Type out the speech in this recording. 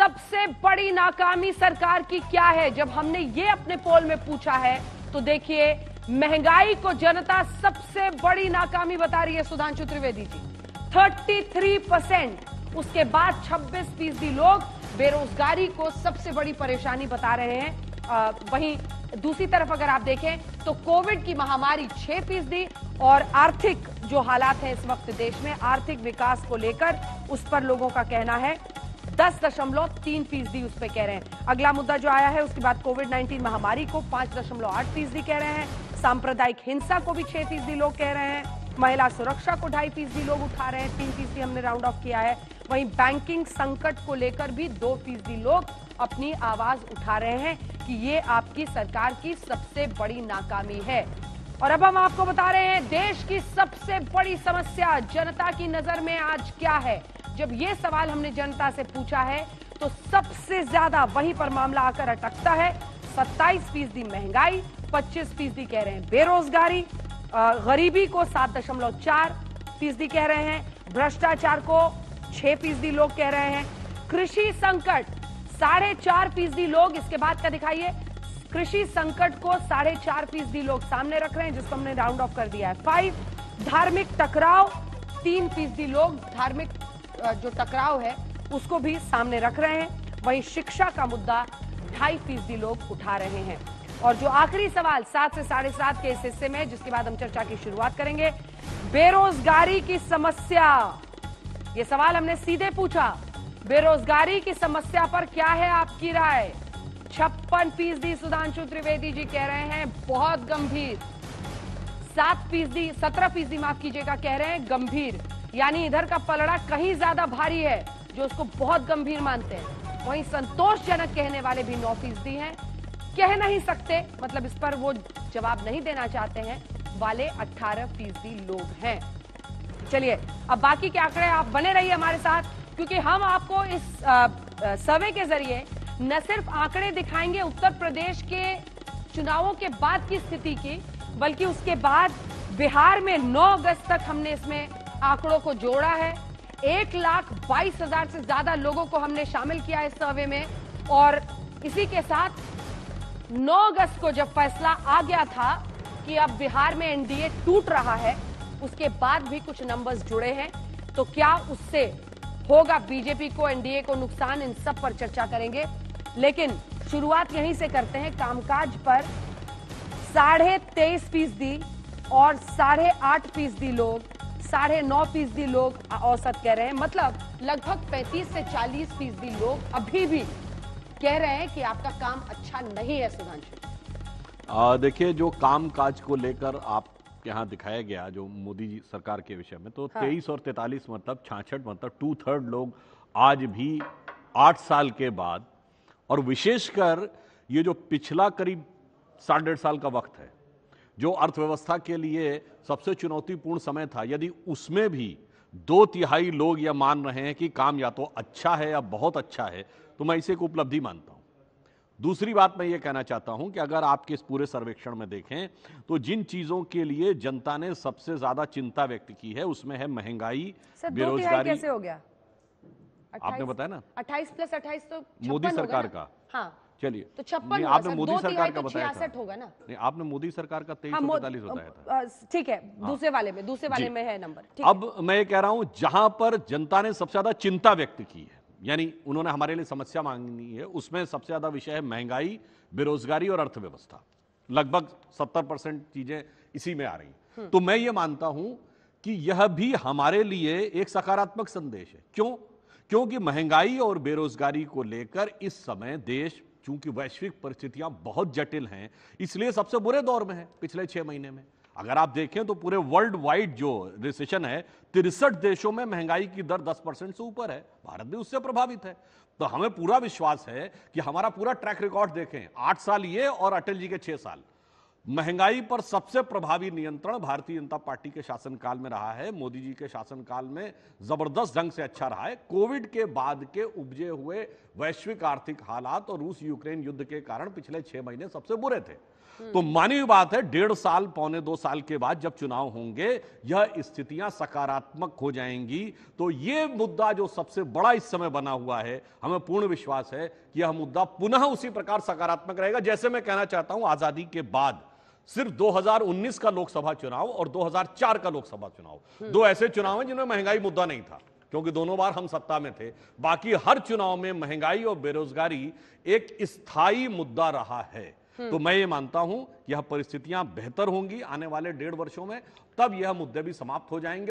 सबसे बड़ी नाकामी सरकार की क्या है? जब हमने ये अपने पोल में पूछा है तो देखिए, महंगाई को जनता सबसे बड़ी नाकामी बता रही है सुधांशु त्रिवेदी जी, 33%। उसके बाद 26% लोग बेरोजगारी को सबसे बड़ी परेशानी बता रहे हैं। वहीं दूसरी तरफ अगर आप देखें तो कोविड की महामारी 6% और आर्थिक जो हालात हैं इस वक्त देश में, आर्थिक विकास को लेकर उस पर लोगों का कहना है 10.3% उस पर कह रहे हैं। अगला मुद्दा जो आया है उसके बाद कोविड-19 महामारी को 5.8% कह रहे हैं। सांप्रदायिक हिंसा को भी 6% लोग कह रहे हैं। महिला सुरक्षा को 2.5% लोग उठा रहे हैं, 3% हमने राउंड ऑफ किया है। वहीं बैंकिंग संकट को लेकर भी 2% लोग अपनी आवाज उठा रहे हैं कि ये आपकी सरकार की सबसे बड़ी नाकामी है। और अब हम आपको बता रहे हैं देश की सबसे बड़ी समस्या जनता की नजर में आज क्या है। जब ये सवाल हमने जनता से पूछा है तो सबसे ज्यादा वहीं पर मामला आकर अटकता है। 27% महंगाई, 25% कह रहे हैं बेरोजगारी, गरीबी को 7.4% कह रहे हैं, भ्रष्टाचार को 6% लोग कह रहे हैं, कृषि संकट 4.5% लोग, इसके बाद का दिखाइए, कृषि संकट को 4.5% लोग सामने रख रहे हैं, जिसको हमने राउंड ऑफ कर दिया है 5। धार्मिक टकराव 3% लोग धार्मिक जो टकराव है उसको भी सामने रख रहे हैं। वहीं शिक्षा का मुद्दा 2.5% लोग उठा रहे हैं। और जो आखिरी सवाल 7 से 7.5 के इस हिस्से में, जिसके बाद हम चर्चा की शुरुआत करेंगे, बेरोजगारी की समस्या। ये सवाल हमने सीधे पूछा, बेरोजगारी की समस्या पर क्या है आपकी राय? 56% सुधांशु त्रिवेदी जी कह रहे हैं बहुत गंभीर, 17% माफ कीजिएगा कह रहे हैं गंभीर, यानी इधर का पलड़ा कहीं ज्यादा भारी है जो उसको बहुत गंभीर मानते हैं। वहीं संतोषजनक कहने वाले भी 9% हैं, कह नहीं सकते, मतलब इस पर वो जवाब नहीं देना चाहते हैं वाले 18% लोग हैं। चलिए अब बाकी के आंकड़े, आप बने रहिए हमारे साथ, क्योंकि हम आपको इस सर्वे के जरिए न सिर्फ आंकड़े दिखाएंगे उत्तर प्रदेश के चुनावों के बाद की स्थिति की, बल्कि उसके बाद बिहार में 9 अगस्त तक हमने इसमें आंकड़ों को जोड़ा है। 1,22,000 से ज्यादा लोगों को हमने शामिल किया इस सर्वे में। और इसी के साथ 9 अगस्त को जब फैसला आ गया था कि अब बिहार में एनडीए टूट रहा है, उसके बाद भी कुछ नंबर्स जुड़े हैं। तो क्या उससे होगा बीजेपी को, एनडीए को नुकसान, इन सब पर चर्चा करेंगे। लेकिन शुरुआत यहीं से करते हैं कामकाज पर। 23.5% और 8.5% लोग, 9.5% लोग औसत कह रहे हैं, मतलब लगभग 35 से 40% लोग अभी भी कह रहे हैं कि आपका काम अच्छा नहीं है। सुधांशु, देखिए, जो काम काज को लेकर आप यहाँ दिखाया गया जो मोदी जी सरकार के विषय में, तो 23 और 43 मतलब 66, मतलब 2/3 लोग आज भी 8 साल के बाद, और विशेषकर ये जो पिछला करीब 1.5 साल का वक्त है जो अर्थव्यवस्था के लिए सबसे चुनौतीपूर्ण समय था, यदि उसमें भी 2/3 लोग यह मान रहे हैं कि काम या तो अच्छा है या बहुत अच्छा है, तो मैं इसे एक उपलब्धि मानता हूं। दूसरी बात मैं ये कहना चाहता हूं कि अगर आपके इस पूरे सर्वेक्षण में देखें तो जिन चीजों के लिए जनता ने सबसे ज्यादा चिंता व्यक्त की है उसमें है महंगाई, बेरोजगारी। कैसे हो गया? आपने बताया ना 28 + 28 तो मोदी सरकार का। हाँ चलिए, तो 56 आपने मोदी सरकार का बताया 66 होगा ना? नहीं, आपने मोदी सरकार का 23 और 43 बताया था। ठीक है, दूसरे वाले में है नंबर। अब मैं ये कह रहा हूं जहां पर जनता ने सबसे ज्यादा चिंता व्यक्त की है, यानी उन्होंने हमारे लिए समस्या मांगी है, उसमें सबसे ज्यादा विषय है महंगाई, बेरोजगारी और अर्थव्यवस्था। लगभग 70% चीजें इसी में आ रही। तो मैं ये मानता हूं कि यह भी हमारे लिए एक सकारात्मक संदेश है। क्यों? क्योंकि महंगाई और बेरोजगारी को लेकर इस समय देश, चूंकि वैश्विक परिस्थितियां बहुत जटिल हैं, इसलिए सबसे बुरे दौर में है पिछले 6 महीने में। अगर आप देखें तो पूरे वर्ल्ड वाइड जो रिसेशन है, 63 देशों में महंगाई की दर 10% से ऊपर है। भारत भी उससे प्रभावित है। तो हमें पूरा विश्वास है कि हमारा पूरा ट्रैक रिकॉर्ड देखें, 8 साल ये और अटल जी के 6 साल, महंगाई पर सबसे प्रभावी नियंत्रण भारतीय जनता पार्टी के शासनकाल में रहा है। मोदी जी के शासनकाल में जबरदस्त ढंग से अच्छा रहा है। कोविड के बाद के उपजे हुए वैश्विक आर्थिक हालात और रूस यूक्रेन युद्ध के कारण पिछले 6 महीने सबसे बुरे थे। तो मानी हुई बात है 1.5 साल पौने 2 साल के बाद जब चुनाव होंगे यह स्थितियां सकारात्मक हो जाएंगी। तो यह मुद्दा जो सबसे बड़ा इस समय बना हुआ है, हमें पूर्ण विश्वास है कि यह मुद्दा पुनः उसी प्रकार सकारात्मक रहेगा। जैसे मैं कहना चाहता हूं, आजादी के बाद सिर्फ 2019 का लोकसभा चुनाव और 2004 का लोकसभा चुनाव, दो ऐसे चुनाव हैं जिनमें महंगाई मुद्दा नहीं था, क्योंकि दोनों बार हम सत्ता में थे। बाकी हर चुनाव में महंगाई और बेरोजगारी एक स्थायी मुद्दा रहा है। तो मैं ये मानता हूं यह परिस्थितियां बेहतर होंगी आने वाले 1.5 वर्षों में, तब यह मुद्दे भी समाप्त हो जाएंगे।